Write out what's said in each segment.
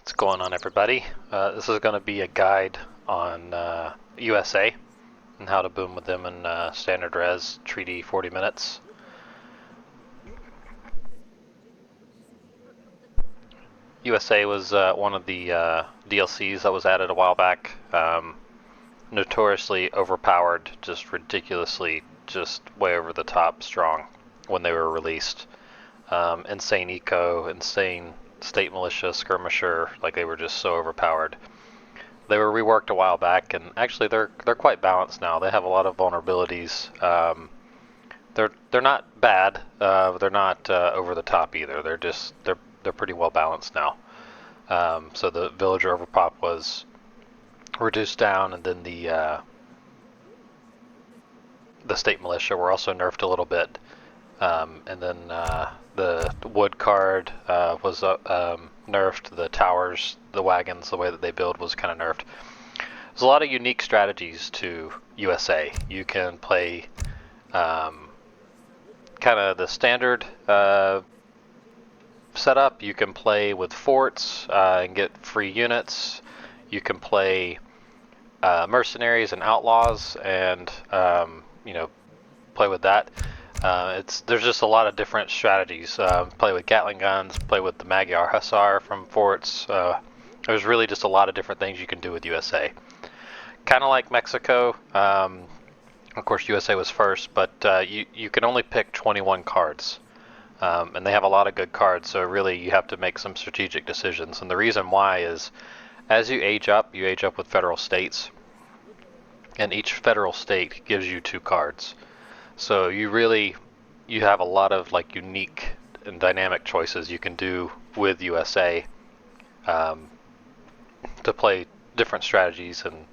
What's going on, everybody? This is going to be a guide on USA and how to boom with them in standard res treaty 40 minutes. USA was one of the DLCs that was added a while back. Notoriously overpowered, just ridiculously, just way over the top strong when they were released. Insane eco, insane state militia, skirmisher, like they were just so overpowered. They were reworked a while back, and actually they're quite balanced now. They have a lot of vulnerabilities. They're not bad, but they're not over the top either. They're pretty well balanced now. So the villager overpop was reduced down, and then the state militia were also nerfed a little bit. And then the wood card was nerfed. The towers, the wagons, the way that they build was kind of nerfed. There's a lot of unique strategies to USA. You can play kind of the standard setup. You can play with forts and get free units. You can play mercenaries and outlaws and play with that. There's just a lot of different strategies. Play with Gatling Guns, play with the Magyar Hassar from forts. There's really just a lot of different things you can do with USA. Kind of like Mexico. Of course, USA was first, but you can only pick 21 cards. And they have a lot of good cards, so really you have to make some strategic decisions. And the reason why is as you age up with federal states, and each federal state gives you 2 cards. So you have a lot of like unique and dynamic choices you can do with USA to play different strategies and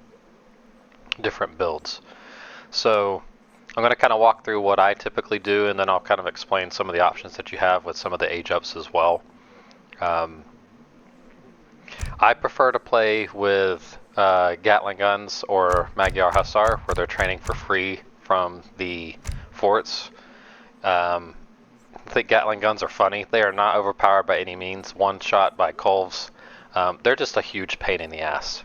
different builds. So I'm going to kind of walk through what I typically do, and then I'll kind of explain some of the options that you have with some of the age ups as well. I prefer to play with Gatling Guns or Magyar Hassar, where they're training for free from the forts. I think Gatling Guns are funny. They are not overpowered by any means. One shot by Colves. They're just a huge pain in the ass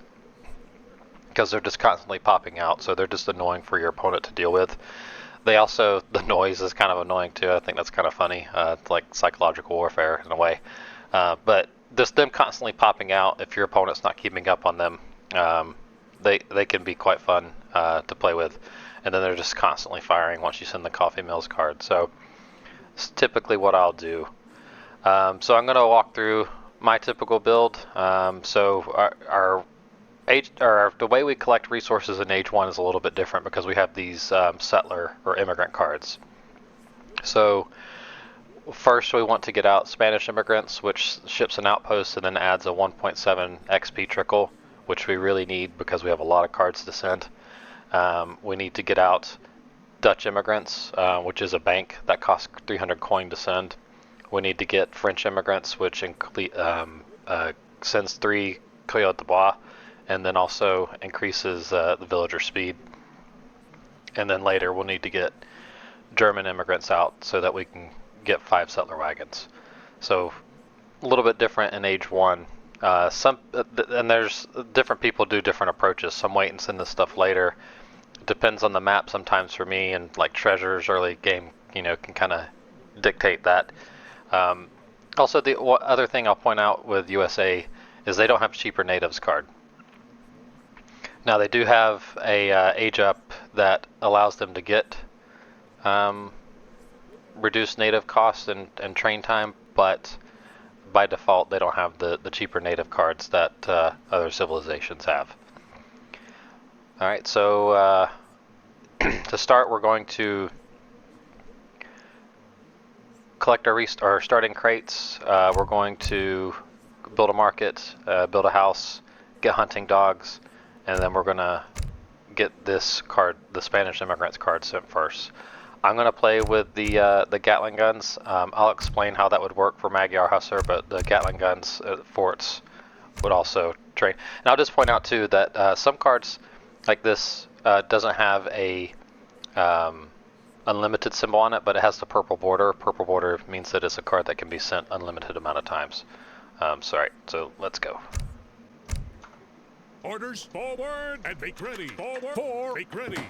because they're just constantly popping out, so they're just annoying for your opponent to deal with. The noise is kind of annoying too. I think that's kind of funny. It's like psychological warfare in a way. But just them constantly popping out, if your opponent's not keeping up on them, they can be quite fun to play with. And then they're just constantly firing once you send the Coffee Mills card. So it's typically what I'll do. So I'm going to walk through my typical build. So the way we collect resources in Age 1 is a little bit different because we have these settler or immigrant cards. So first we want to get out Spanish immigrants, which ships an outpost and then adds a 1.7 XP trickle, which we really need because we have a lot of cards to send. We need to get out Dutch immigrants, which is a bank that costs 300 coin to send. We need to get French immigrants, which sends 3 Coyote de Bois, and then also increases the villager speed. And then later we'll need to get German immigrants out so that we can get 5 settler wagons. So a little bit different in Age 1. And there's different people do different approaches. Some wait and send this stuff later. It depends on the map sometimes for me, and like treasures early game, can kind of dictate that. Also, the other thing I'll point out with USA is they don't have cheaper natives card. Now they do have a age up that allows them to get reduced native cost and train time, but by default they don't have the cheaper native cards that other civilizations have. Alright, so to start we're going to collect our starting crates. We're going to build a market, build a house, get hunting dogs, and then we're going to get this card, the Spanish immigrants card, sent first. I'm going to play with the Gatling Guns. I'll explain how that would work for Magyar Hassar, but the Gatling Guns forts would also train. And I'll just point out too that some cards like this doesn't have a unlimited symbol on it, but it has the purple border. Purple border means that it's a card that can be sent unlimited amount of times. Sorry, so let's go. Orders, forward, and make ready. Forward, four, make ready.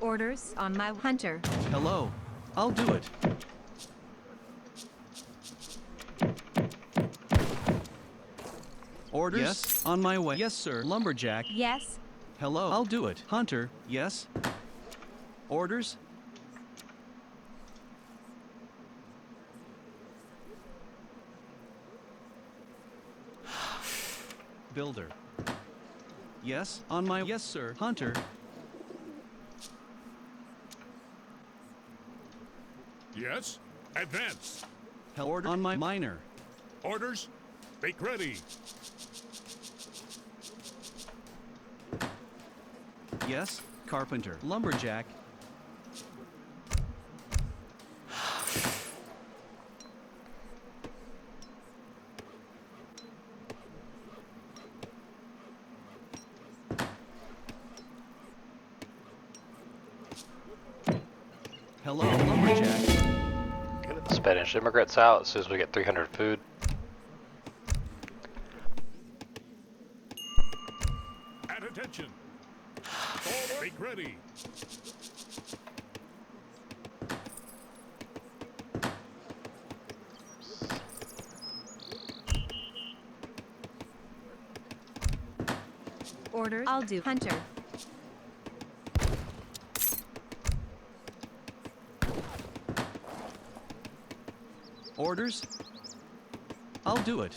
Orders on my hunter. Hello. I'll do it. Orders? Yes, on my way. Yes, sir. Lumberjack. Yes. Hello. I'll do it. Hunter. Yes. Orders? Builder. Yes, on my... Yes, sir. Hunter. Yes, advance. Order on my miner. Orders, make ready. Yes, carpenter. Lumberjack. Hello, lumberjack. Get the Spanish immigrants out as soon as we get 300 food. At attention. Forward, make ready. Orders. I'll do hunter. Orders? I'll do it.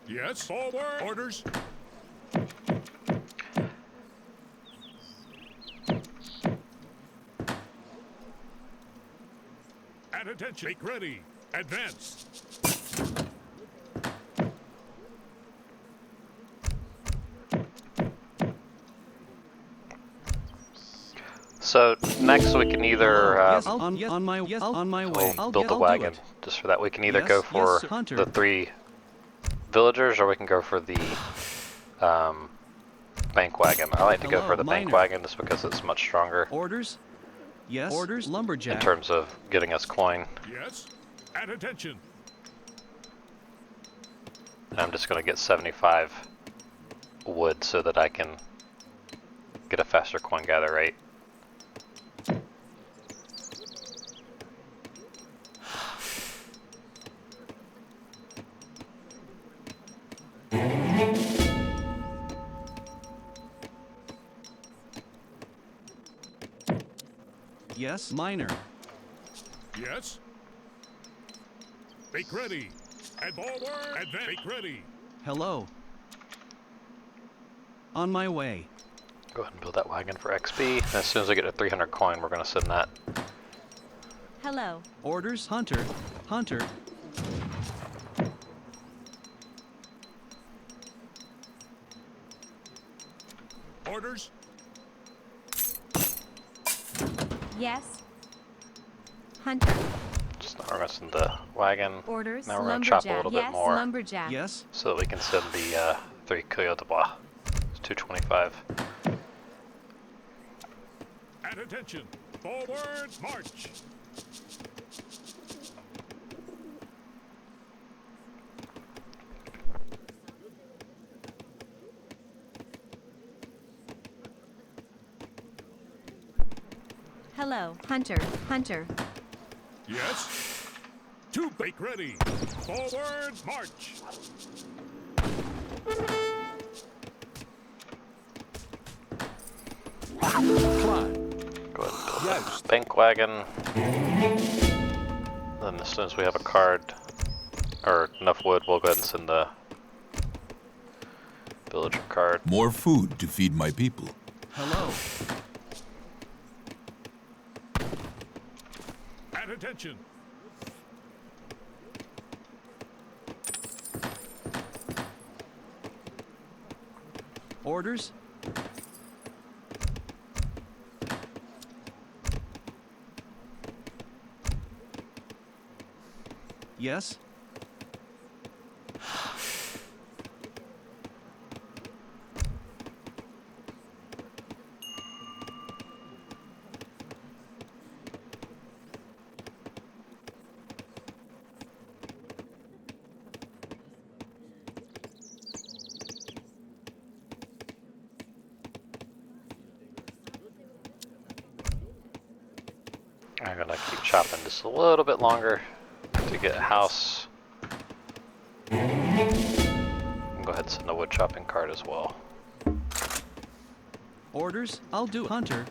Yes, forward. Orders. At attention, make ready. Advance. So next we can either yes, on my way. we'll build the wagon. Just for that, we can either go for the 3 villagers, or we can go for the bank wagon. I like to go for the bank wagon just because it's much stronger. Orders? Yes. Orders, lumberjack. In terms of getting us coin. Yes, at attention. And I'm just going to get 75 wood so that I can get a faster coin gather rate. Yes, miner. Yes. Make ready. And forward. Advance. Make ready. Hello. On my way. Go ahead and build that wagon for XP. And as soon as I get to 300 coin, we're going to send that. Hello. Orders, hunter. Hunter. Orders. Yes. Hunter. Just now we're going to send the wagon. Orders. Now we're going to chop a little bit yes, more. Lumberjack. Yes. So that we can send the 3 Coyote Bois. It's 225. At attention. Forward. March. Hello, hunter. Hunter. Yes. 2 make ready. Forward. March. Fly. Go ahead and build that bank wagon. Then as soon as we have a card, or enough wood, we'll go ahead and send the villager card. More food to feed my people. Hello. At attention. Orders? Yes? I'm gonna keep chopping just a little bit longer to get a house. Go ahead and send a wood chopping cart as well. Orders? I'll do it. Hunter.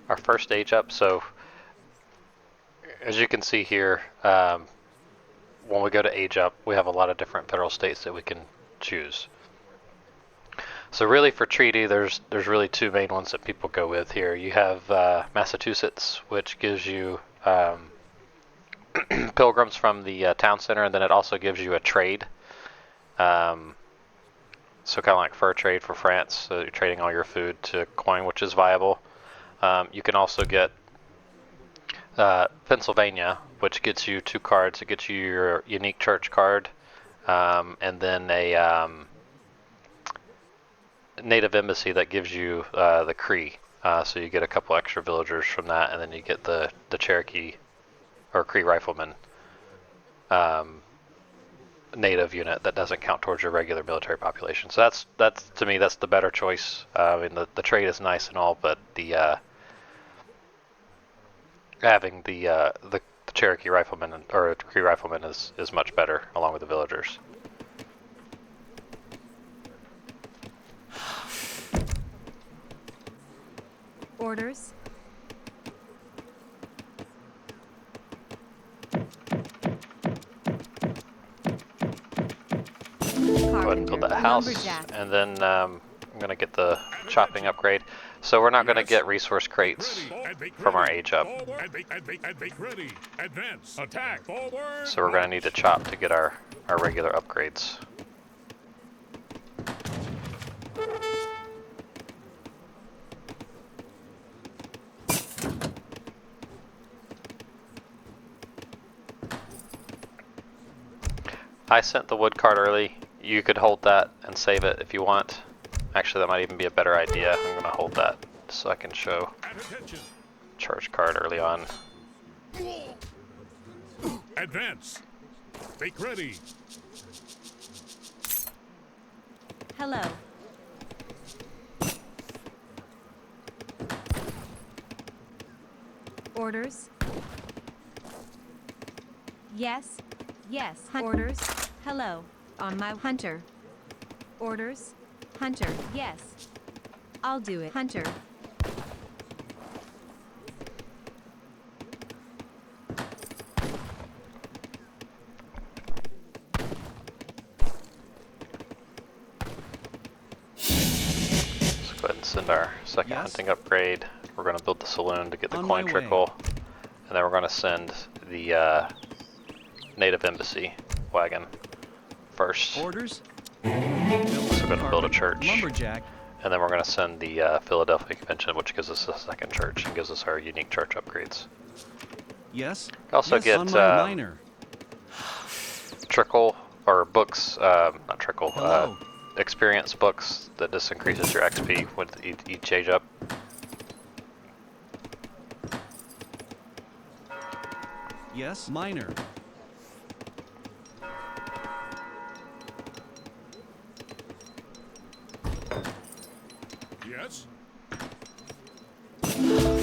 Our first age up, so as you can see here, when we go to age up, we have a lot of different federal states that we can choose. So really for treaty, there's really two main ones that people go with here. You have Massachusetts, which gives you pilgrims from the town center, and then it also gives you a trade. So kind of like fur trade for France, so you're trading all your food to coin, which is viable. You can also get Pennsylvania, which gets you 2 cards. It gets you your unique church card, and then a native embassy that gives you the Cree. So you get a couple extra villagers from that, and then you get the Cherokee or Cree rifleman native unit that doesn't count towards your regular military population. So that's to me that's the better choice. I mean the trade is nice and all, but the having the Cherokee rifleman or Cree rifleman is much better along with the villagers. Orders. Go ahead and build that house, Lumberjack. and then I'm going to get the chopping upgrade. So we're not going to get resource crates from our age up. And make ready. Advance. Attack. Forward. So we're going to need to chop to get our regular upgrades. I sent the wood cart early. You could hold that and save it if you want. Actually, that might even be a better idea. I'm going to hold that so I can show At attention. charge card early on. Advance. Make ready. Hello. Orders. Yes. Yes. Orders. Hello. On my hunter. Orders. Hunter. Yes. I'll do it. Hunter. Let's go ahead and send our second Yes. hunting upgrade. We're going to build the saloon to get the On coin my way. trickle. And then we're going to send the native embassy wagon first. Orders? So we're going to build a church. Lumberjack. And then we're going to send the Philadelphia Convention, which gives us a second church and gives us our unique church upgrades. Yes. Also yes, get on my liner. trickle or books, not trickle, Hello. experience books that just increases your XP with each age up. Yes, minor. Yes. Alright,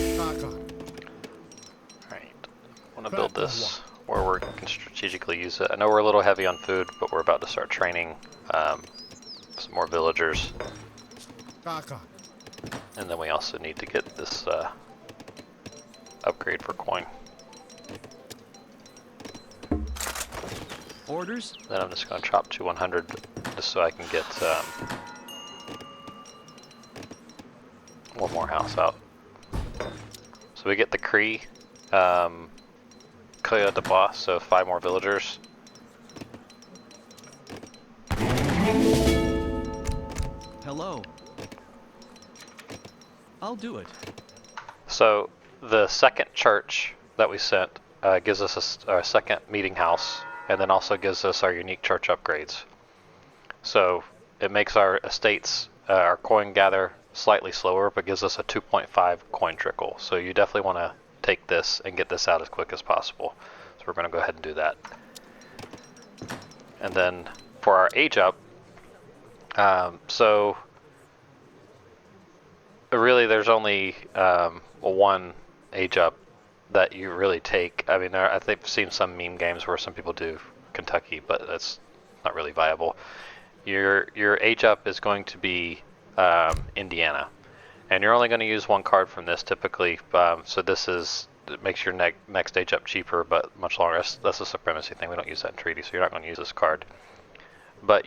I want to build this where we can strategically use it. I know we're a little heavy on food, but we're about to start training some more villagers. And then we also need to get this upgrade for coin. Orders? Then I'm just going to chop to 100 just so I can get one more house out. So we get the Cree, Coya de Bois, so 5 more villagers. Hello. I'll do it. So the second church that we sent gives us a second meeting house, and then also gives us our unique church upgrades. So it makes our estates, our coin gather slightly slower, but gives us a 2.5 coin trickle. So you definitely want to take this and get this out as quick as possible. So we're going to go ahead and do that. And then for our age up, So really, there's only one age up that you really take. I mean, I think I've seen some meme games where some people do Kentucky, but that's not really viable. Your age up is going to be Indiana, and you're only going to use one card from this typically. So it makes your next age up cheaper, but much longer. That's a supremacy thing. We don't use that in treaty, so you're not going to use this card. But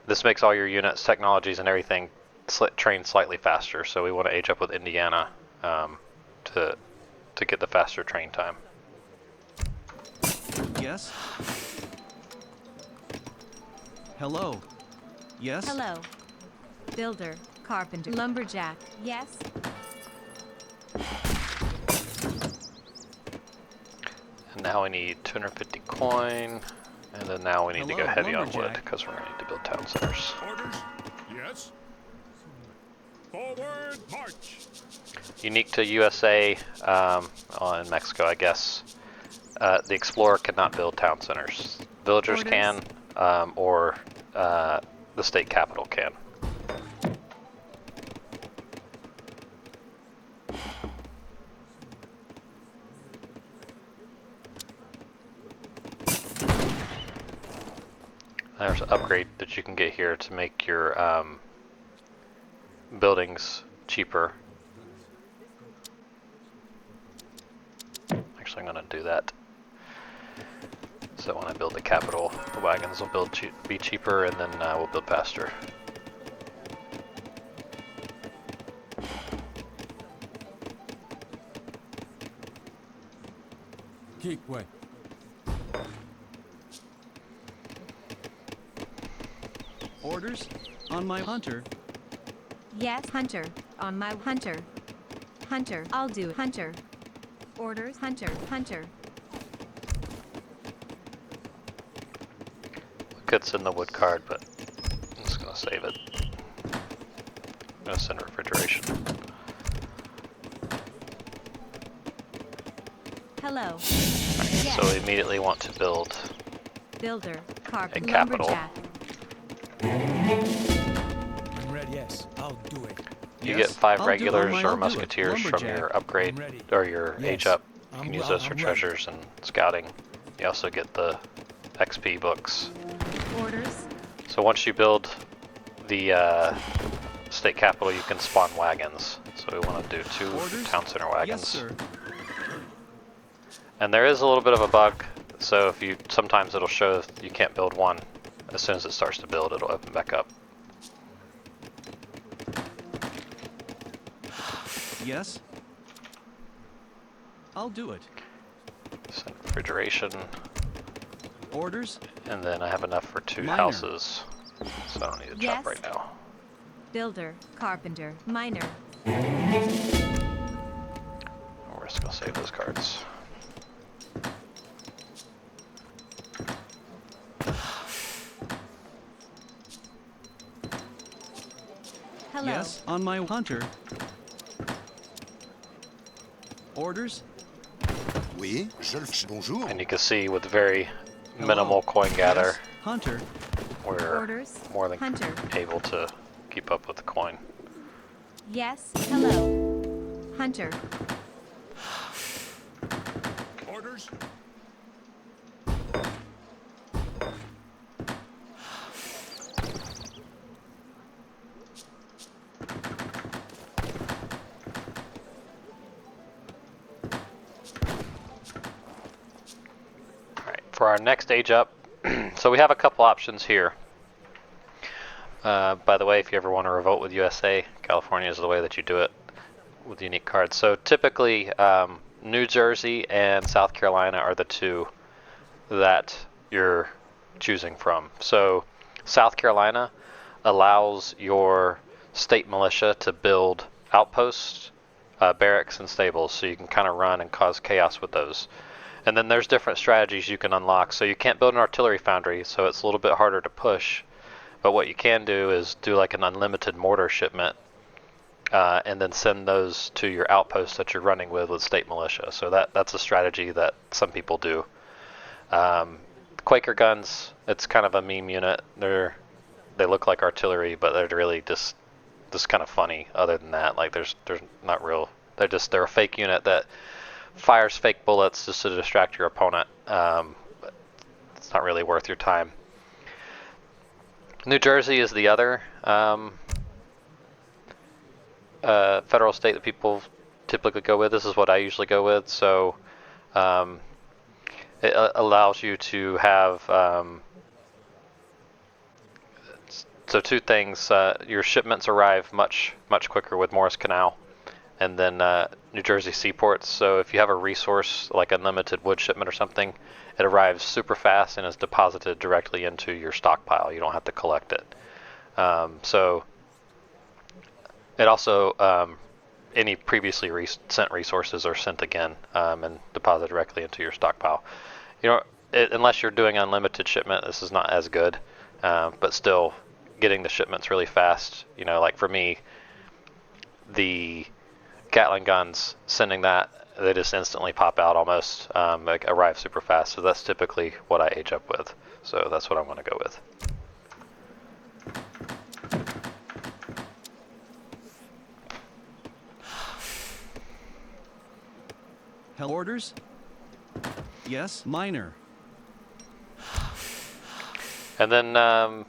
this makes all your units, technologies, and everything train slightly faster. So we want to age up with Indiana to get the faster train time. Yes. Hello. Yes. Hello. Builder, carpenter, lumberjack. Yes. And now we need 250 coin, and then now we need to go Hello, heavy on wood lumberjack. because we're going to need to build town centers. Orders? Yes. Forward march. Unique to USA, in Mexico, I guess, the Explorer cannot build town centers. Villagers Orders. can, or the state capital can. There's an upgrade that you can get here to make your buildings cheaper. Actually, I'm going to do that. So when I build the capital, the wagons will be cheaper, and then we'll build faster. Keep way. Orders? On my hunter. Yes, hunter. On my hunter. Hunter. I'll do it. Hunter. Orders. Hunter. Hunter. It's in the wood card, but I'm just going to save it. I'm going to send refrigeration. Hello. Alright, so we immediately want to build Builder, a carpenter, capital. lumberjack. I'm ready. Yes, I'll do it. You Yes, get 5 I'll do it. regulars I'll or do it. musketeers from Lumberjack. your upgrade I'm ready. or your Yes, age up. You I'm can use well, those for I'm ready. treasures and scouting. You also get the XP books. Orders. So once you build the state capital, you can spawn wagons. So we want to do 2 Orders? town center wagons. Yes, sir. And there is a little bit of a bug. So if you sometimes it'll show you can't build one. As soon as it starts to build, it'll open back up. Yes. I'll do it. Send refrigeration, Orders? and then I have enough for 2 Miner. houses, so I don't need to chop Yes. right now. Builder, carpenter, miner. We're just gonna save those cards. Hello. Yes, on my hunter. Orders? Oui, bonjour. And you can see with very Hello. minimal coin gather, Yes, hunter. we're Orders. more than Hunter. able to keep up with the coin. Yes. Hello. Hunter. Orders? Alright, for our next age up, so we have a couple options here. By the way, if you ever want to revolt with USA, California is the way that you do it with unique cards. So typically, New Jersey and South Carolina are the 2 that you're choosing from. So South Carolina allows your state militia to build outposts, barracks, and stables, so you can kind of run and cause chaos with those. And then there's different strategies you can unlock. So you can't build an artillery foundry, so it's a little bit harder to push. But what you can do is do like an unlimited mortar shipment, and then send those to your outposts that you're running with state militia. So that's a strategy that some people do. Quaker guns, it's kind of a meme unit. They look like artillery, but they're really just kind of funny. Other than that, like there's not real. They're a fake unit that fires fake bullets just to distract your opponent. But it's not really worth your time. New Jersey is the other federal state that people typically go with. This is what I usually go with. So it allows you to have so two things. Your shipments arrive much quicker with Morris Canal, and then New Jersey seaports. So if you have a resource like unlimited wood shipment or something, it arrives super fast and is deposited directly into your stockpile. You don't have to collect it. So it also any previously sent resources are sent again and deposited directly into your stockpile. You know, unless you're doing unlimited shipment, this is not as good, but still getting the shipments really fast. You know, like for me, the Gatling guns, sending that, they just instantly pop out almost, like arrive super fast. So that's typically what I age up with. So that's what I'm going to go with. Hell orders? Yes, minor. And then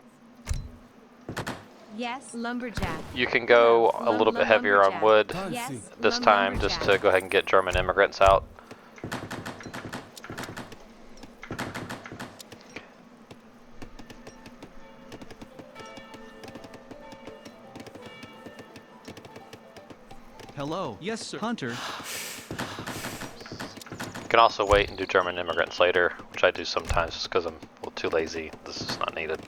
Yes, lumberjack. you can go a little bit heavier on wood Yes, this time, just to go ahead and get German immigrants out. Hello. Yes, sir. Hunter. You can also wait and do German immigrants later, which I do sometimes just because I'm a little too lazy. This is not needed.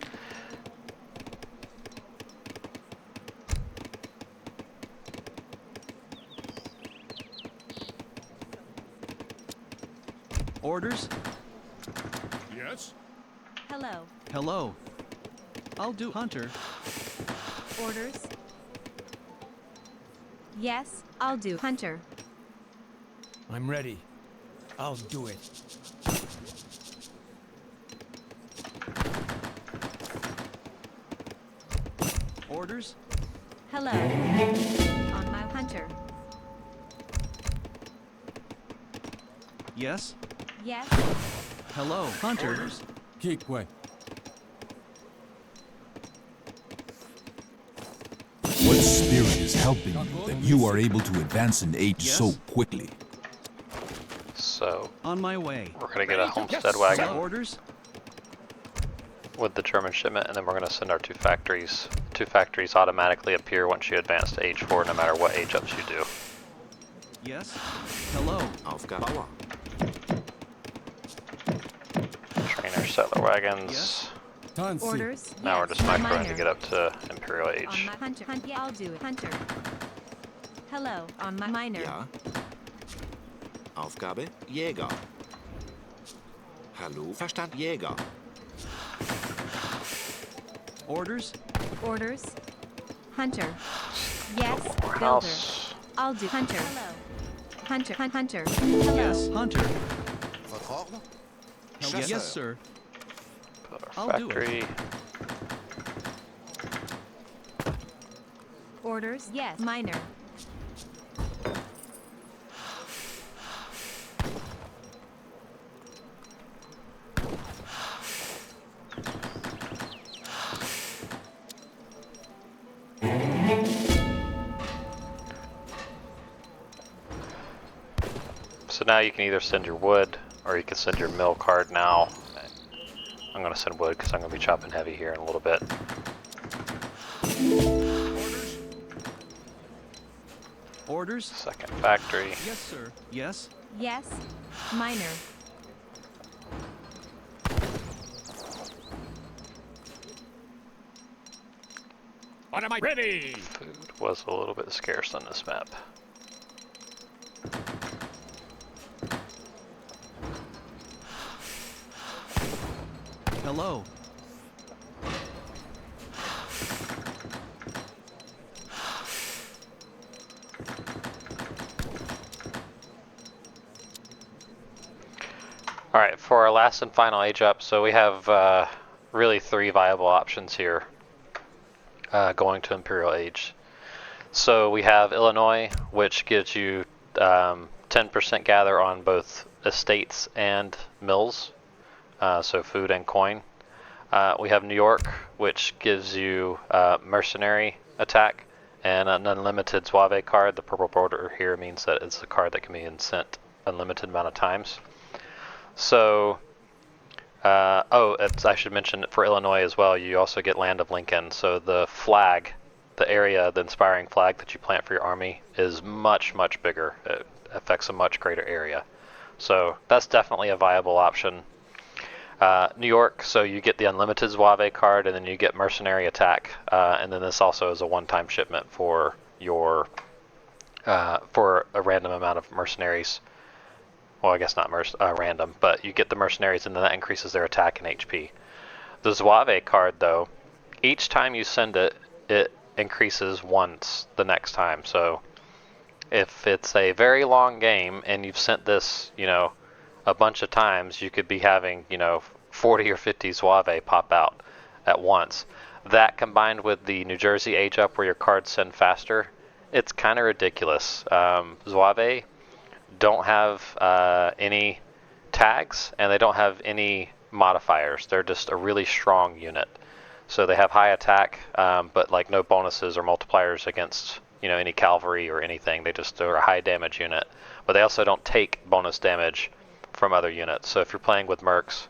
Orders? Yes? Hello. Hello. I'll do Hunter. Orders? Yes, I'll do hunter. I'm ready. I'll do it. Orders? Hello. On my hunter. Yes. Yes. Hello. Hunter. Orders? Kick way. What spirit is helping you that you are able to advance in age so quickly? So On my way. we're going to get a homestead Hello. wagon Orders? with the German shipment, and then we're going to send our two factories. Two factories automatically appear once you advance to age 4, no matter what age ups you do. Yes. Hello. Aufgabe. Trainer settler wagons. Yes. Tansi. Orders? Now we're Yes, just on microing to minor. get up to Imperial On age. my hunter. Yeah, I'll do it. Hunter. Hello. On my minor. Ja. Aufgabe Jäger. Hallo, Verstand Jäger. Orders? Orders? Hunter. Yes, More builder. house. I'll do hunter. Hello. Hunter. Hunter. Hello. Yes. Hunter. Votre ordre? Yes, sir. Put our I'll do it. factory. Orders? Yes. Minor. So now you can either send your wood or you can send your mill card now. I'm going to send wood because I'm going to be chopping heavy here in a little bit. Orders? Second factory. Yes, sir. Yes. Yes. Minor. On am I ready? Food was a little bit scarce on this map. Hello. Alright, for our last and final age up, so we have really 3 viable options here going to Imperial Age. So we have Illinois, which gives you 10% gather on both estates and mills, so food and coin. We have New York, which gives you mercenary attack and an unlimited Zouave card. The purple border here means that it's a card that can be sent unlimited amount of times. So, I should mention for Illinois as well, you also get Land of Lincoln. So the flag, the area, the inspiring flag that you plant for your army is much, much bigger. It affects a much greater area. So that's definitely a viable option. New York, so you get the unlimited Zouave card, and then you get mercenary attack, and then this also is a one-time shipment for your for a random amount of mercenaries. Well, I guess not random, but you get the mercenaries, and then that increases their attack and HP. The Zouave card, though, each time you send it, it increases once the next time. So if it's a very long game and you've sent this, a bunch of times, you could be having, 40 or 50 Zouave pop out at once. That combined with the New Jersey age up where your cards send faster, it's kind of ridiculous. Zouave don't have any tags, and they don't have any modifiers. They're just a really strong unit. So they have high attack, but like no bonuses or multipliers against any cavalry or anything. They're a high damage unit, but they also don't take bonus damage from other units. So if you're playing with mercs,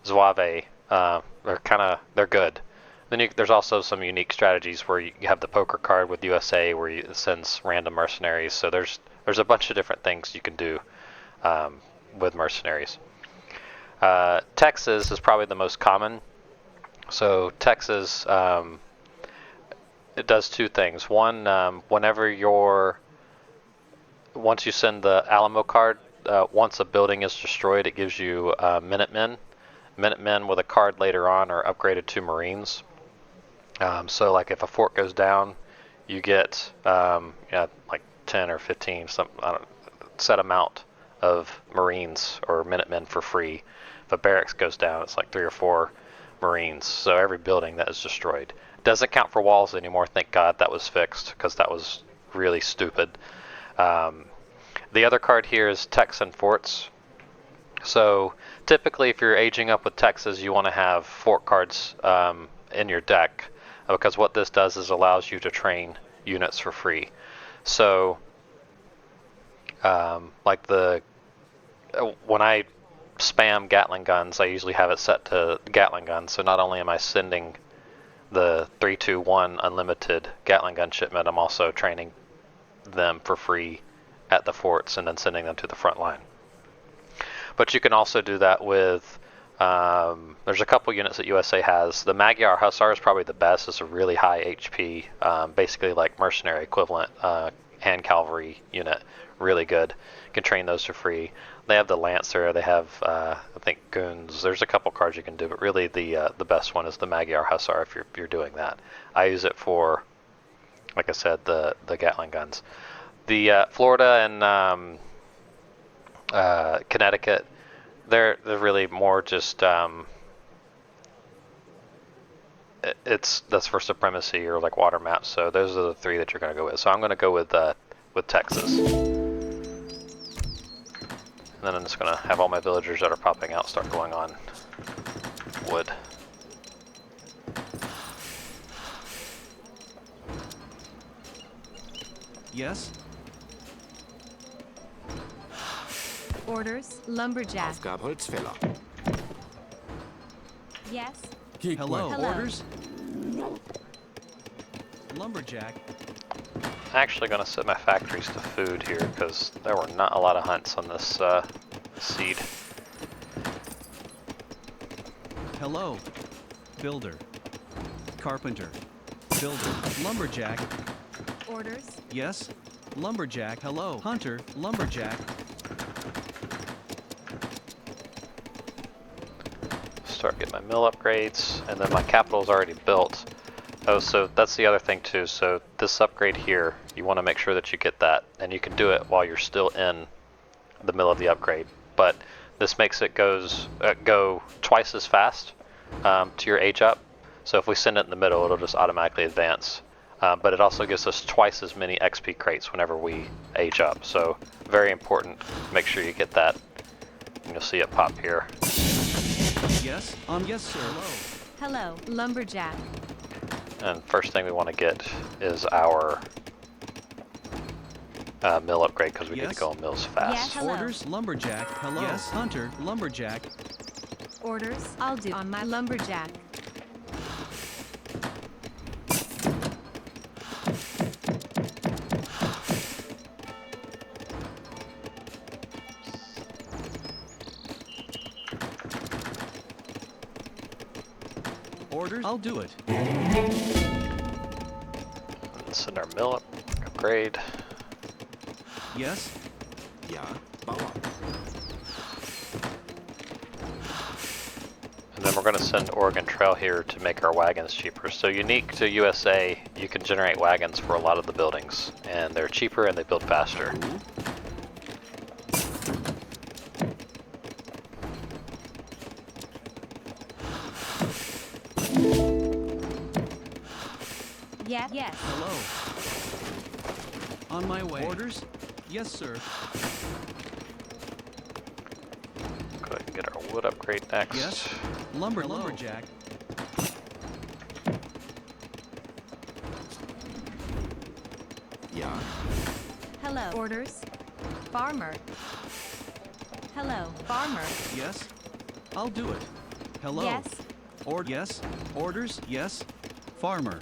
Zouave, they're good. Then there's also some unique strategies where you have the poker card with USA where it sends random mercenaries. So there's a bunch of different things you can do with mercenaries. Texas is probably the most common. So Texas, it does 2 things. One, once you send the Alamo card, once a building is destroyed, it gives you Minutemen. Minutemen with a card later on are upgraded to Marines. So like if a fort goes down, you get like 10 or 15 set amount of Marines or Minutemen for free. If a barracks goes down, it's like 3 or 4 Marines. So every building that is destroyed. Doesn't count for walls anymore. Thank God that was fixed, because that was really stupid. The other card here is Texan Forts. So typically if you're aging up with Texas, you want to have fort cards in your deck, because what this does is allows you to train units for free. So when I spam Gatling Guns, I usually have it set to Gatling Guns. So not only am I sending the 3-2-1 unlimited Gatling gun shipment, I'm also training them for free at the forts and then sending them to the front line. But you can also do that with, there's a couple units that USA has. The Magyar Hassar is probably the best. It's a really high HP, basically like mercenary equivalent hand cavalry unit. Really good. You can train those for free. They have the Lancer. They have, I think, Goons. There's a couple cards you can do, but really the best one is the Magyar Hassar if you're doing that. I use it for, like I said, the Gatling guns. The Florida and Connecticut, they're really more just that's for supremacy or like water maps. So those are the 3 that you're going to go with. So I'm going to go with Texas. And then I'm just going to have all my villagers that are popping out start going on wood. Yes? Orders, lumberjack. Aufgabe Holzfäller. Yes. Kick Hello, way. Hello. orders? Lumberjack. I'm actually going to set my factories to food here because there were not a lot of hunts on this seed. Hello. Builder. Carpenter. Builder. Lumberjack. Orders. Yes? Lumberjack. Hello. Hunter. Lumberjack. Start getting my mill upgrades, and then my capital is already built. Oh, so that's the other thing too. So this upgrade here, you want to make sure that you get that, and you can do it while you're still in the middle of the upgrade. But This makes it go twice as fast to your age up. So if we send it in the middle, it'll just automatically advance. But it also gives us twice as many XP crates whenever we age up. So very important. Make sure you get that. And you'll see it pop here. Yes, yes, sir. Hello, lumberjack. And first thing we want to get is our mill upgrade because we need to go on mills fast. Yes, hello. Orders, lumberjack. Hello. Yes, hunter, lumberjack. Orders, I'll do on my lumberjack. Orders, I'll do it. Send our mill upgrade. Yes, Ja, Bauer. And then we're going to send Oregon Trail here to make our wagons cheaper. So unique to USA, you can generate wagons for a lot of the buildings. And they're cheaper and they build faster. Yes, yes. hello. On my way. Orders? Yes, sir. Go ahead and get our wood upgrade next. Yes. Lumberjack. Ja, Hello. Orders. Farmer. Hello, farmer. Yes. I'll do it. Hello. Yes. Yes. Orders? Yes. Farmer.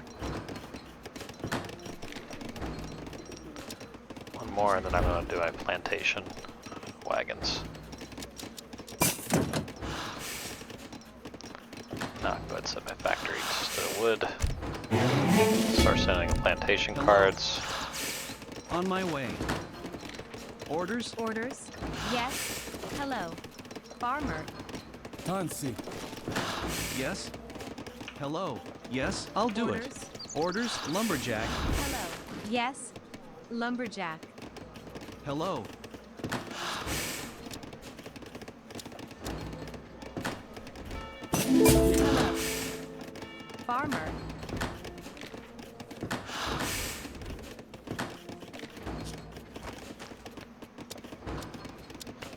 One more and then I'm going to do my plantation wagons. Now go ahead and set my factory just to wood. Start sending plantation cards. On my way. Orders? Orders. Yes. Hello. Farmer. Tansi. Yes. Hello. Yes, I'll do Orders. it. Orders? Lumberjack. Hello. Yes. Lumberjack. Hello. Hello. Farmer.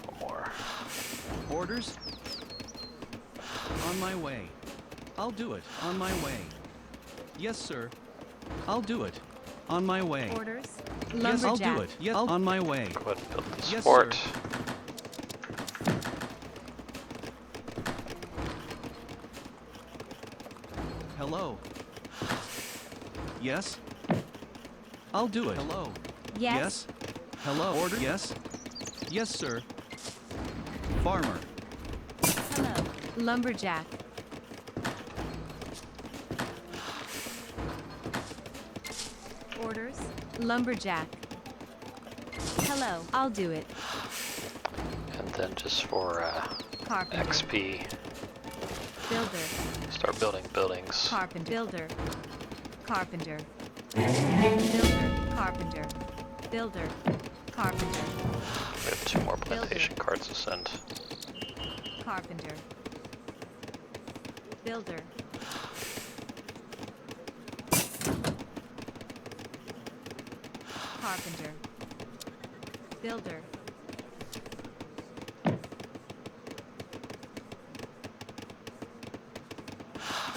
One more. Orders? On my way. I'll do it. On my way. Yes, sir. I'll do it. On my way. Orders. Yes, I'll Lumberjack. do it. Yes, on my way. Go ahead and build this Yes, fort. sir. Hello. Yes. I'll do it. Hello. Yes. Hello. Order. Yes. Yes, sir. Farmer. Hello. Lumberjack. Orders. Lumberjack. Hello. I'll do it. And then just for Carpenter. XP, Builder. start building buildings. Carpenter. Builder. Carpenter. Builder. Carpenter. Builder. Carpenter. We have 2 more plantation cards to send. Carpenter. Builder. Carpenter. Builder.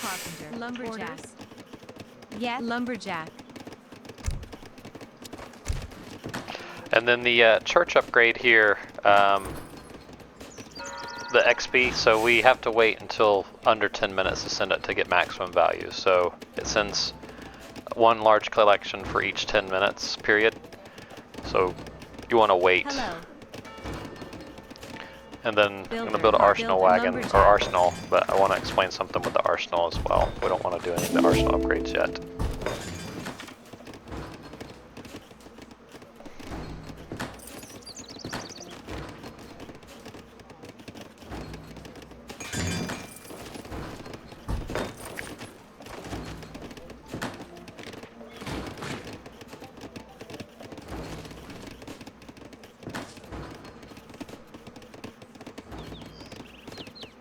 Carpenter. Lumberjack. Yeah, lumberjack. And then the church upgrade here, the XP, so we have to wait until under 10 minutes to send it to get maximum value. So it sends 1 large collection for each 10 minutes period. So you want to wait. Hello. And then I'm going to Builder. build an arsenal Builder, wagon, lumberjack. or arsenal, but I want to explain something with the arsenal as well. We don't want to do any of the arsenal upgrades yet.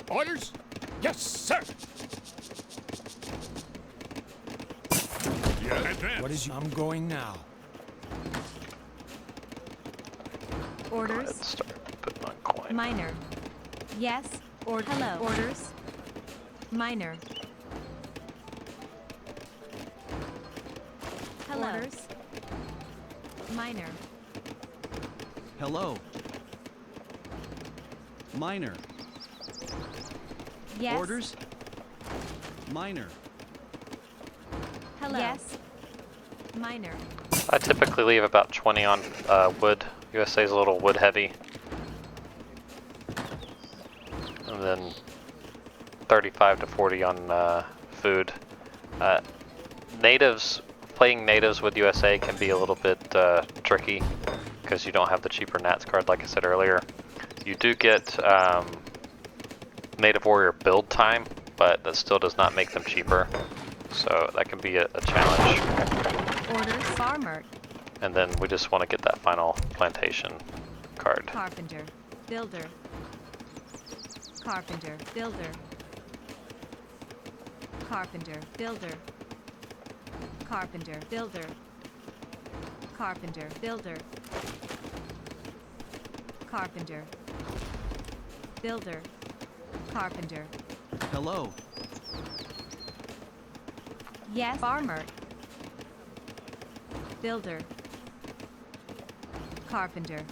Orders? Yes, sir. Yes. Advance. What is? I'm going now. Orders. Let's start putting on coin. Minor. Yes. Or hello. Orders. Minor. Hello. Orders. Minor. Hello. Minor. Yes. Orders? Minor. Hello. Yes. Minor. I typically leave about 20 on wood. USA is a little wood heavy. And then 35 to 40 on food. Playing natives with USA can be a little bit tricky because you don't have the cheaper Nats card like I said earlier. You do get native warrior build time, but that still does not make them cheaper. So that can be a challenge. Orders. Farmer. And then we just want to get that final plantation card. Carpenter. Builder. Carpenter. Builder. Carpenter. Builder. Carpenter. Builder. Carpenter. Builder. Carpenter. Builder. Carpenter. Hello. Yes. Farmer. Builder. Carpenter.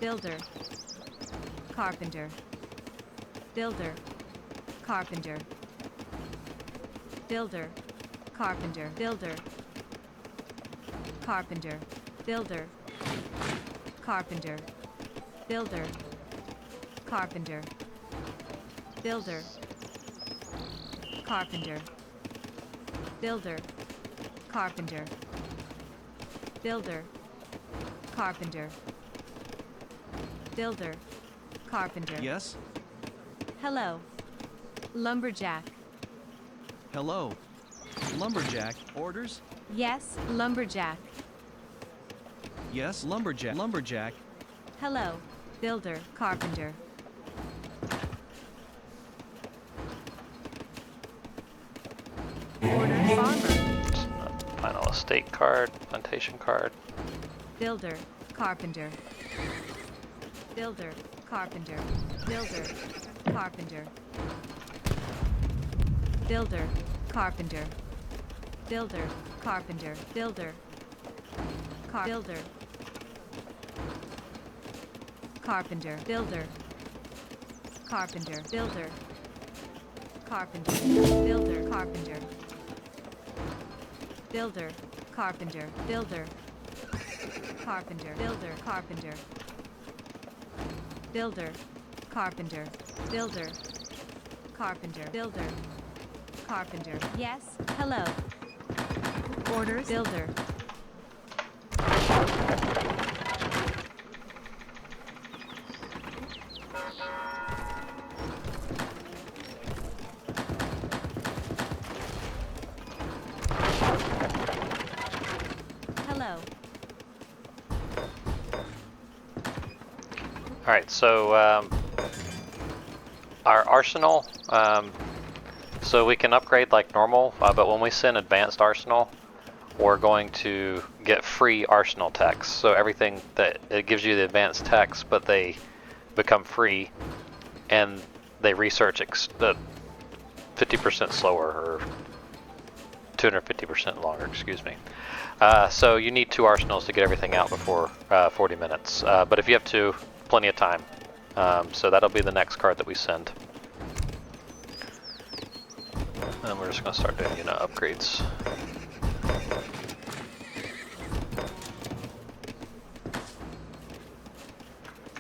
Builder. Carpenter. Builder. Carpenter. Builder. Carpenter. Builder. Carpenter. Builder. Carpenter. Builder. Carpenter. Builder. Carpenter. Builder. Carpenter. Builder. Carpenter. Builder. Carpenter. Yes? Hello. Lumberjack. Hello. Lumberjack. Orders? Yes, lumberjack. Yes, lumberjack. Lumberjack. Hello. Builder. Carpenter. Order. Farmer. Final estate card, plantation card. Builder. Carpenter. Builder. Carpenter. Builder. Carpenter. Builder. Carpenter. Builder. Carpenter. Builder. Builder. Carpenter. Builder. Carpenter. Builder. Carpenter. Builder. Carpenter. Builder. Carpenter. Builder. Carpenter. Builder. Carpenter. Builder. Carpenter. Builder. Carpenter. Builder. Carpenter. Yes. Hello. Orders. Builder. Hello. Alright, so our arsenal, so we can upgrade like normal, but when we send advanced arsenal, we're going to get free arsenal techs. So everything that it gives you the advanced techs, but they become free, and they research 50% slower, or 250% longer, excuse me. So you need 2 arsenals to get everything out before 40 minutes. But if you have 2, plenty of time. So that'll be the next card that we send. And we're just going to start doing unit upgrades.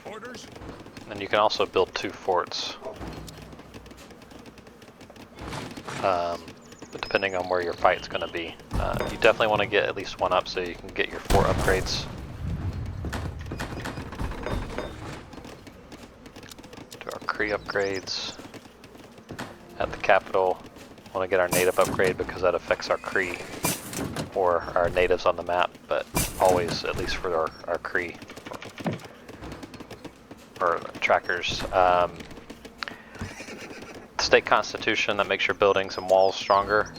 Orders? And you can also build 2 forts. Depending on where your fight's going to be. You definitely want to get at least 1 up so you can get your 4 upgrades. Do our Cree upgrades. At the capital, want to get our native upgrade because that affects our Cree or our natives on the map, but always at least for our Cree. or trackers. State constitution that makes your buildings and walls stronger.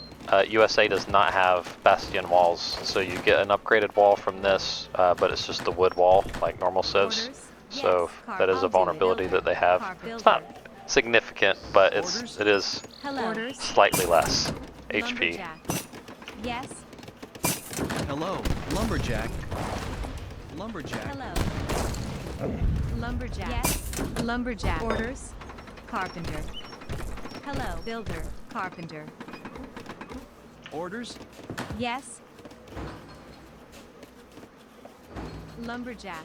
USA does not have bastion walls, so you get an upgraded wall from this, but it's just the wood wall, like normal civs. Orders? So Yes, that is I'll a do it. vulnerability Builder. that they have. Car It's not builder. significant, but Orders? it is Hello. Orders? slightly less HP. Lumberjack. Yes. Hello, lumberjack. Lumberjack. Hello. Lumberjack. Yes. Lumberjack. Orders? Carpenter. Hello. Builder. Carpenter. Orders? Yes. Lumberjack.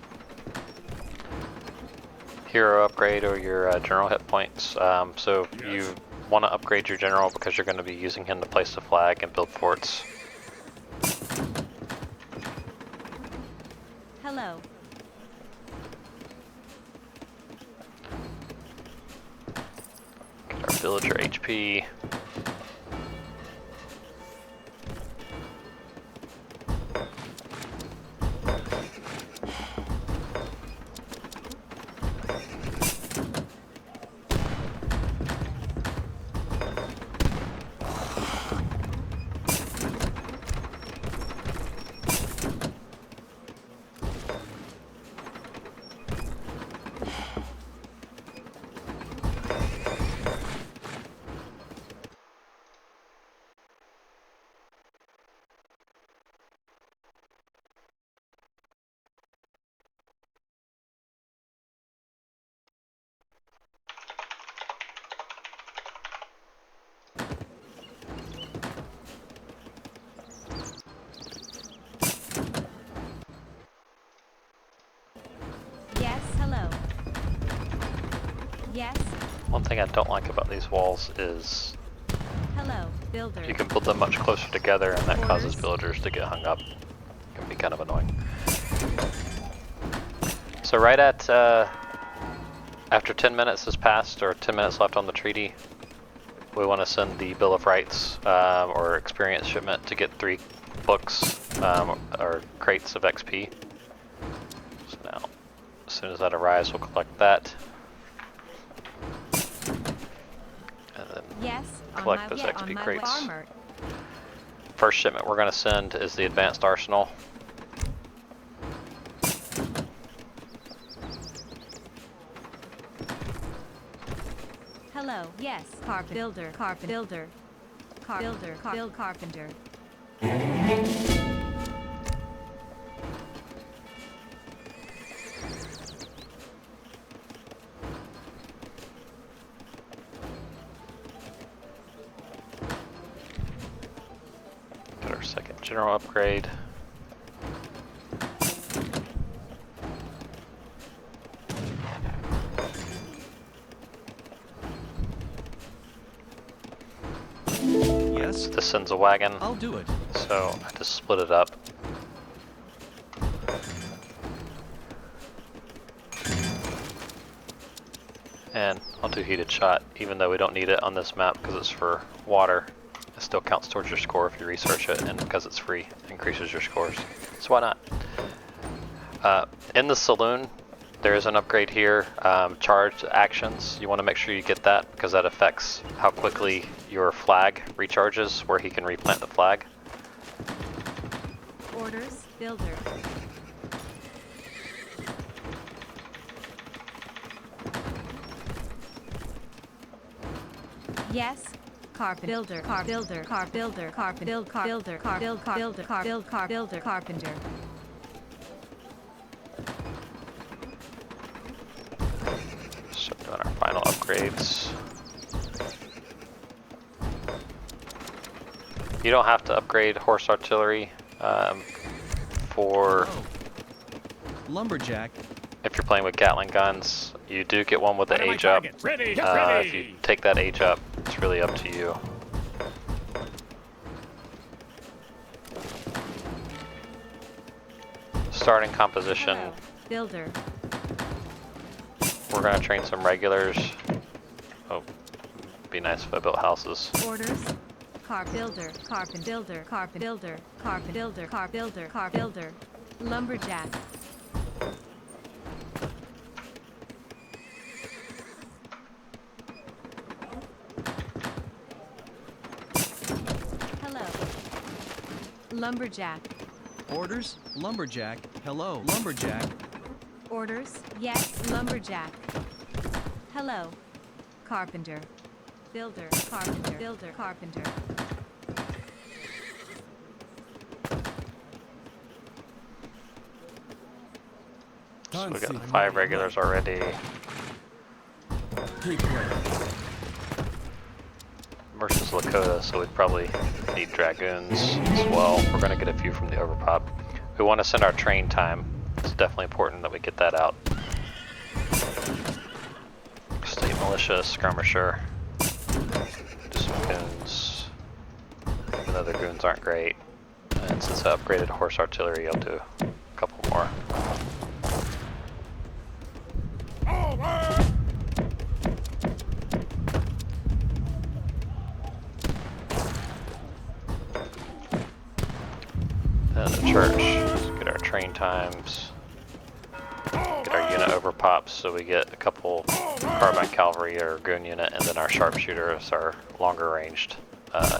Hero upgrade or your general hit points. So you want to upgrade your general because you're going to be using him to place the flag and build forts. Hello. Get our villager HP. Yes. Hello. Yes. One thing I don't like about these walls is Hello. Builder. you can build them much closer together and that causes Orders? villagers to get hung up. It can be kind of annoying. So right at, after 10 minutes has passed, or 10 minutes left on the treaty, we want to send the Bill of Rights or experience shipment to get 3 books or crates of XP. So now, as soon as that arrives, we'll collect that. And then Yes. collect on my those way. XP On my crates. way. Armored. First shipment we're going to send is the Advanced Arsenal. Hello. Yes. Carpenter. Builder. Carpenter. Builder. Builder. Build carpenter. Get our second general upgrade. Yes, This sends a wagon, I'll do it. so I just split it up. And I'll do heated shot, even though we don't need it on this map because it's for water. It still counts towards your score if you research it, and because it's free, it increases your scores. So why not? In the saloon, there is an upgrade here, charged actions. You want to make sure you get that because that affects how quickly your flag recharges, where he can replant the flag. Orders. Builder. Yes. Carpenter. Builder. Car builder. Car builder. Car build. Car builder. Car build. Car builder. Car build. Car builder. Carpenter. So doing our final upgrades. You don't have to upgrade horse artillery for Hello. Lumberjack. if you're playing with Gatling guns. You do get one with the What are my age up. targets? Ready. Get If you ready. take that age up, it's really up to you. Starting composition, Hello. Builder. we're gonna train some regulars. Oh, be nice if I built houses. Orders. Car builder. Carpenter. Builder. Carpenter. Builder. Carpenter. Builder. Car builder. Car builder. Lumberjack. Lumberjack. Orders? Lumberjack. Hello, lumberjack. Orders? Yes, lumberjack. Hello. Carpenter. Builder, carpenter, builder, carpenter. So we got 5 regulars already. Keep way. Versus Lakota, so we'd probably need dragoons as well. We're going to get a few from the overpop. We want to send our train time. It's definitely important that we get that out. State militia, skirmisher. Do some goons. Even though the goons aren't great. And since I upgraded horse artillery, I'll do a couple more. And the church, get our train times, get our unit overpops, so we get a couple carbine cavalry or goon unit, and then our sharpshooter is our longer ranged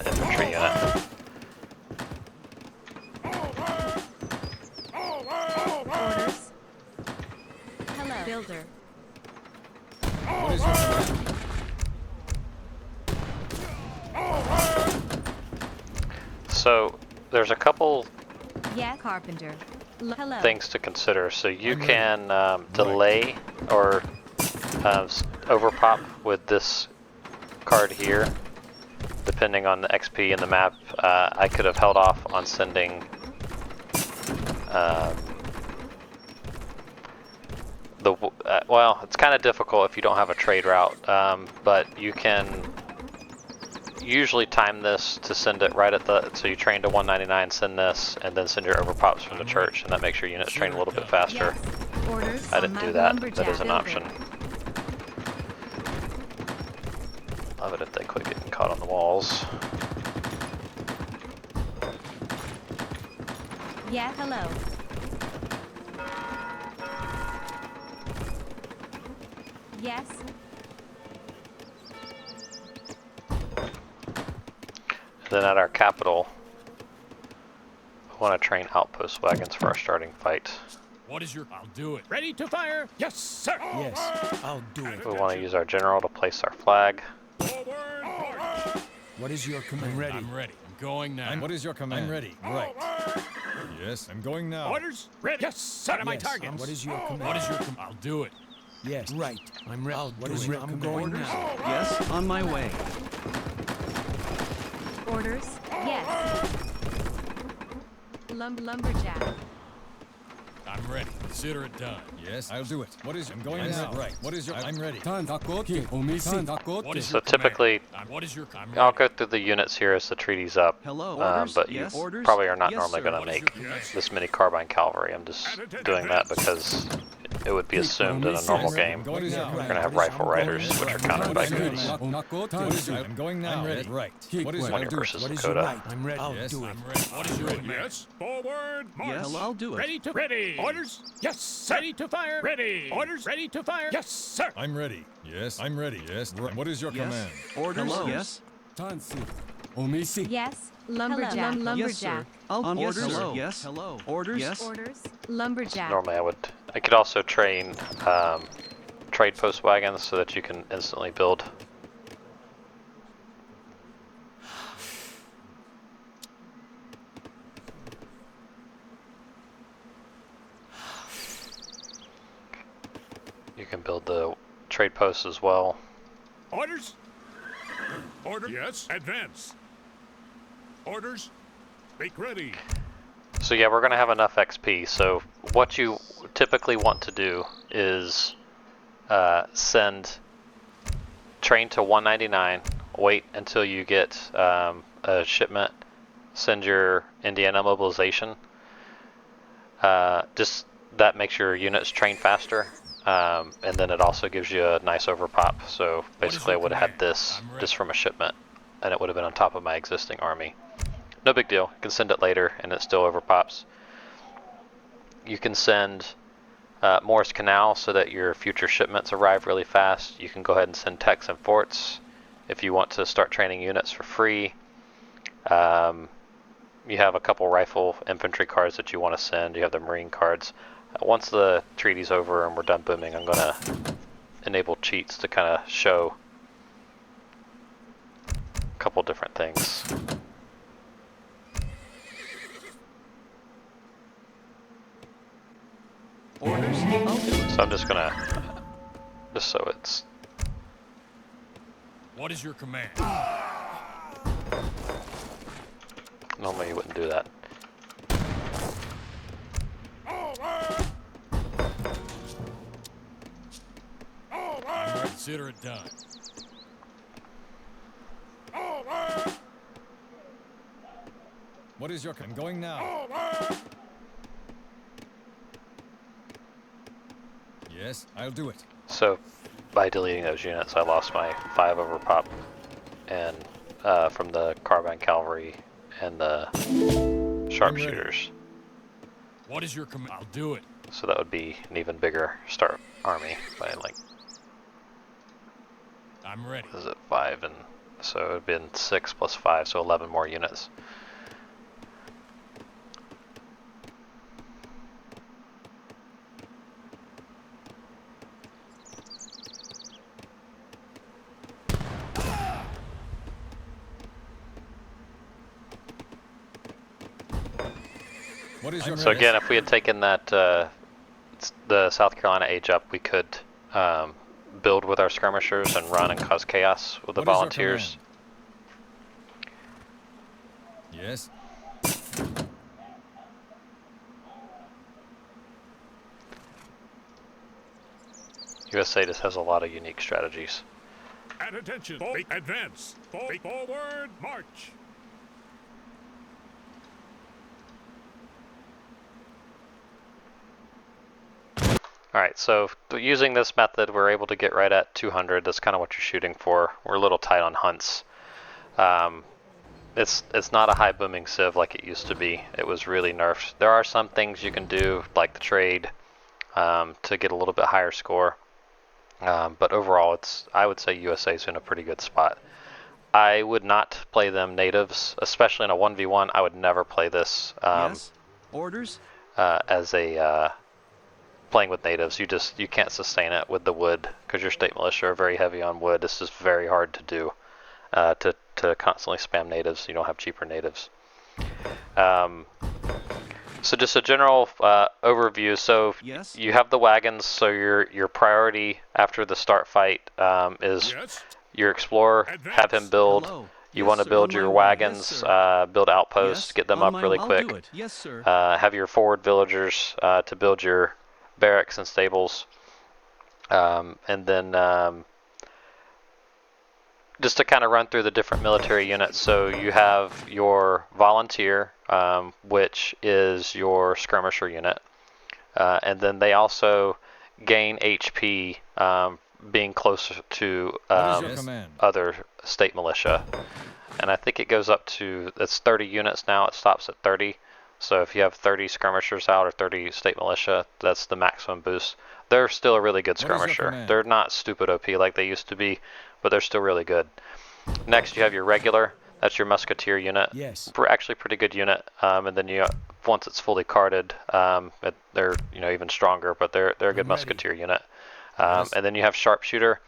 infantry unit. Orders? Hello. Builder. What is your command? So there's a couple Yeah, carpenter. Hello. things to consider. So you can delay or overpop with this card here, depending on the XP in the map. I could have held off on sending well, it's kind of difficult if you don't have a trade route, but you can usually time this to send it right at the, so you train to 199, send this, and then send your overpops from the church, and that makes your units train a little bit faster. Yes. Orders? I didn't on do my that. lumberjack That is an builder. option. Love it if they quit getting caught on the walls. Yeah, hello. Yes. Then at our capital, we want to train outpost wagons for our starting fight. What is your... I'll do it. Ready to fire? Yes, sir. Yes, I'll do it. We want to use our general to place our flag. Forward, march. What is your command? I'm ready. I'm ready. I'm going now. What is your command? I'm ready. Right. Yes, I'm going now. Orders? Ready. Yes, sir. To my Yes, target. what is your command? What is your I'll do it. Yes, right. I'm ready. What is Your your I'm command? going now. Yes, on my way. Orders? Yes. Lumberjack. I'm ready. Consider it done. Yes, I'll do it. What is I'm going I'm now. ready. Right. What is your I'm ready. What is So your typically, what is your I'm I'll ready. go through the units here as the treaty's up. Hello, orders? But you Yes. Orders? probably are not Yes, normally sir. going to What is make your command? this many carbine cavalry. I'm just doing that because it would be assumed in a normal game. What is your We're going to have rifle riders, which are countered by goons. What is your I'm going now. I'm ready. Right. What is Money your versus What is Lakota. your right? I'm ready. I'll do it. I'm ready. What is your command? Yes. Forward, march. Yes, I'll do it. Ready to ready. Orders? Yes, sir. Ready to fire. Ready. Orders? Ready to fire. Yes, sir. I'm ready. Yes, I'm ready. Yes. Right. What is your Yes. command? Orders? Hello. Yes. Yes. Lumberjack. Yes, Lumberjack. sir. On Yes, orders? sir. Yes. Hello. Orders? Yes. Orders? Lumberjack. Normally I could also train trade post wagons so that you can instantly build. You can build the trade posts as well. Orders? Order? Yes. Advance. Orders? Make ready. So yeah, we're going to have enough XP. So what you typically want to do is send train to 199, wait until you get a shipment, send your Indiana mobilization. Just that makes your units train faster, and then it also gives you a nice overpop. So basically I would have had this just from a shipment, and it would have been on top of my existing army. No big deal. You can send it later and it still overpops. You can send Morris Canal so that your future shipments arrive really fast. You can go ahead and send techs and forts if you want to start training units for free. you have a couple rifle infantry cards that you want to send. You have the marine cards. Once the treaty's over and we're done booming, I'm gonna enable cheats to kind of show a couple different things. Orders? I'll do it. So I'm just gonna, just so it's, What is your command? normally you wouldn't do that. Consider it done. What is your... I'm going now. Yes, I'll do it. So by deleting those units, I lost my 5 overpop and from the carbine cavalry and the sharpshooters. What is your command? I'll do it. So that would be an even bigger start army by like, I'm ready. is it 5, and so it would have been 6 plus 5, so 11 more units. What is your... So again, if we had taken that the South Carolina age up, we could build with our skirmishers and run and cause chaos with the What is your volunteers. Yes. USA just has a lot of unique strategies. At attention. Advance. Forward. March. Alright, so using this method, we're able to get right at 200. That's kind of what you're shooting for. We're a little tight on hunts. It's not a high booming civ like it used to be. It was really nerfed. There are some things you can do, like the trade, to get a little bit higher score. But overall, I would say USA's in a pretty good spot. I would not play them natives, especially in a 1v1. I would never play this Yes? Orders? as a playing with natives. You can't sustain it with the wood because your state militia are very heavy on wood. This is very hard to do. To constantly spam natives, you don't have cheaper natives. So just a general overview. So Yes? you have the wagons. So your priority after the start fight is Yes. your explorer. Have him build. Hello. You Yes, want to sir. build On your my way. wagons, Yes, sir. build outposts, Yes? get them On up my really way. quick. I'll do it. Yes, sir. Have your forward villagers to build your barracks and stables, and then just to kind of run through the different military units. So you have your volunteer, which is your skirmisher unit, and then they also gain HP being closer to What is your command? other state militia. And I think it goes up to, it's 30 units now, it stops at 30. So if you have 30 skirmishers out or 30 state militia, that's the maximum boost. They're still a really good What is your skirmisher. command? They're not stupid OP like they used to be, but they're still really good. Next you have your regular, that's your musketeer unit. Yes. Actually pretty good unit. And then you, once it's fully carded, they're even stronger, but they're a good ready. musketeer unit. Yes. And then you have sharpshooter.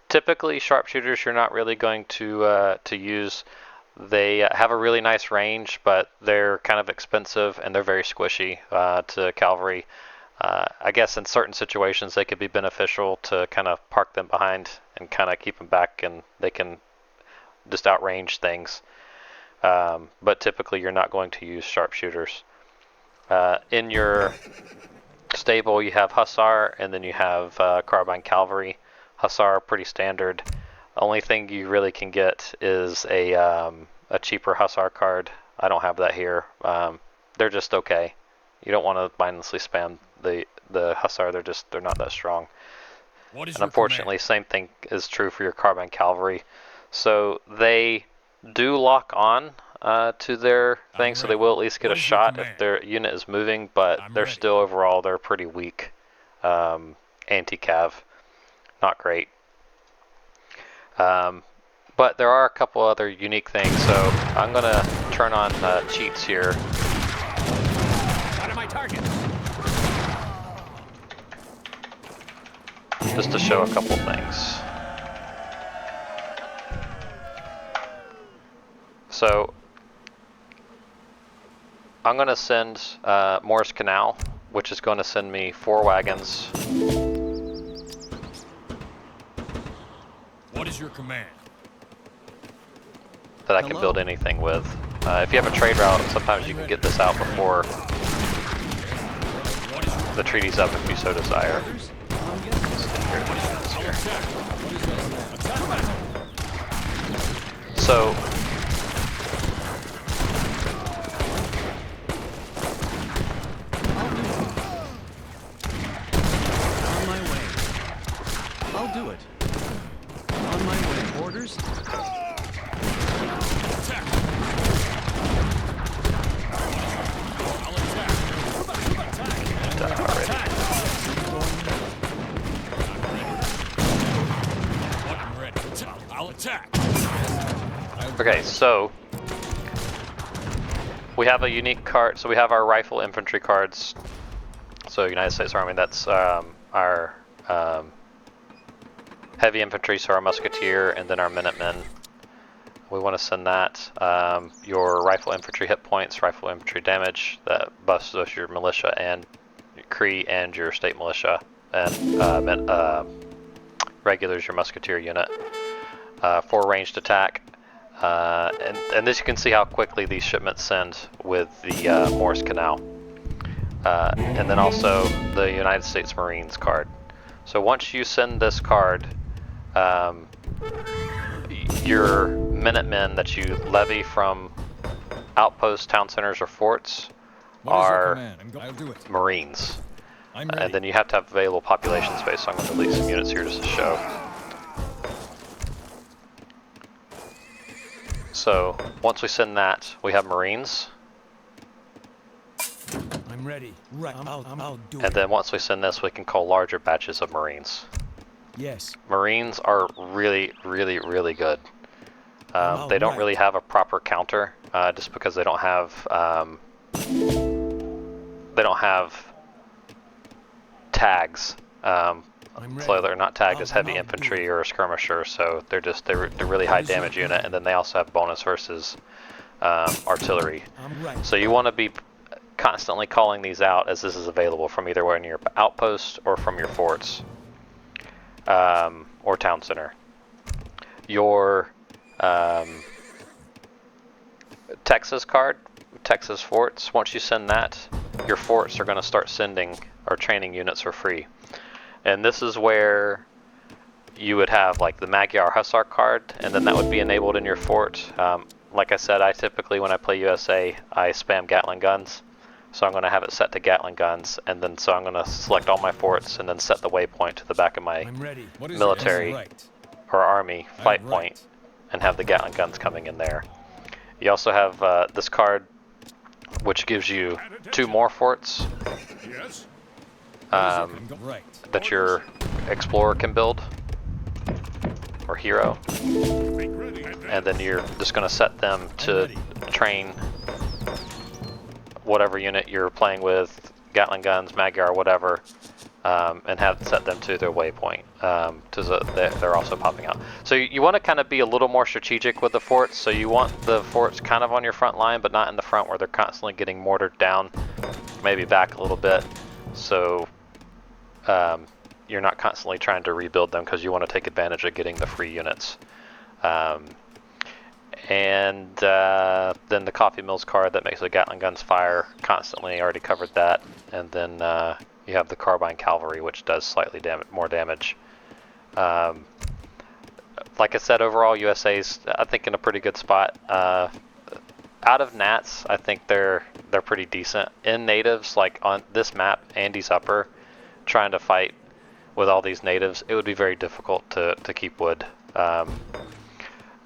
Typically sharpshooters you're not really going to use. They have a really nice range, but they're kind of expensive and they're very squishy to cavalry. I guess in certain situations they could be beneficial to kind of park them behind and kind of keep them back, and they can just outrange things. But typically you're not going to use sharpshooters. In your stable you have Hussar, and then you have Carbine Cavalry. Hussar pretty standard. Only thing you really can get is a cheaper Hussar card. I don't have that here. They're just okay. You don't want to mindlessly spam the Hussar. They're not that strong. What is And your unfortunately, same thing is true for your Carbine Cavalry. So they do lock on to their thing, so they ready. will at least get What a is your shot if command? their unit is moving, but I'm they're ready. still overall they're pretty weak. Anti-cav, not great. But there are a couple other unique things, so I'm gonna turn on cheats here. What are my targets? Just to show a couple things. So I'm going to send Morris Canal, which is going to send me 4 wagons. What is your command? That I can build anything with. If you have a trade route, sometimes you can get this out before the treaty's up if you so desire. So On my way. I'll do it. On my way. Orders? I'm ready. I'll attack. okay, so we have a unique card. So we have our rifle infantry cards. So United States Army, that's our heavy infantry, so our musketeer, and then our Minutemen. We want to send that. Your rifle infantry hit points, rifle infantry damage, that buffs both your militia and Cree and your state militia, and regulars your musketeer unit. 4 ranged attack. And this you can see how quickly these shipments send with the Morris Canal. And then also the United States Marines card. So once you send this card, your Minutemen that you levy from outposts, town centers, or forts are I'll do it. Marines. I'm ready. And then you have to have available population space, so I'm going to delete some units here just to show. So once we send that, we have Marines. I'm ready. Right. I'll do And then once we send this, we can call larger batches of Marines. Yes. Marines are really, really, really good. They don't really have a proper counter, just because they don't have tags. So they're not tagged as heavy infantry or a skirmisher. So they're really high damage unit, and then they also have bonus versus artillery. So you want to be constantly calling these out as this is available from either one of your outposts or from your forts or town center. Your Texas card, Texas forts, once you send that, your forts are going to start sending or training units for free. And this is where you would have like the Magyar Hassar card, and then that would be enabled in your fort. Like I said, I typically, when I play USA, I spam Gatling Guns. So I'm going to have it set to Gatling Guns, and then so I'm going to select all my forts and then set the waypoint to the back of my military or army fight point and have the Gatling Guns coming in there. You also have this card, which gives you 2 more forts that your explorer can build, or hero. And then you're just going to set them to train whatever unit you're playing with, Gatling Guns, Magyar, whatever, and have set them to their waypoint. They're also popping out. So you want to kind of be a little more strategic with the forts. So you want the forts kind of on your front line, but not in the front where they're constantly getting mortared down, maybe back a little bit. So you're not constantly trying to rebuild them because you want to take advantage of getting the free units. And then the coffee mills card that makes the Gatling Guns fire constantly, already covered that. And then you have the carbine cavalry, which does slightly more damage. Like I said, overall USA's, I think, in a pretty good spot. Out of Nats, I think they're pretty decent. In natives, like on this map, Andy's Upper, trying to fight with all these natives, it would be very difficult to keep wood.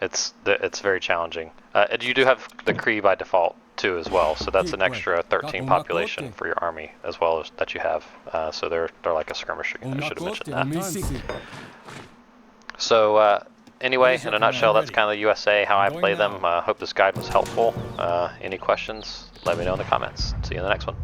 It's very challenging. And you do have the Cree by default too as well, so that's an extra 13 population for your army as well as that you have. So they're like a skirmisher unit. I should have mentioned that. So anyway, Yes, in sir, a nutshell, that's ready. kind of the USA, how I Going play them. now. Hope this guide was helpful. Any questions, let me know in the comments. See you in the next one.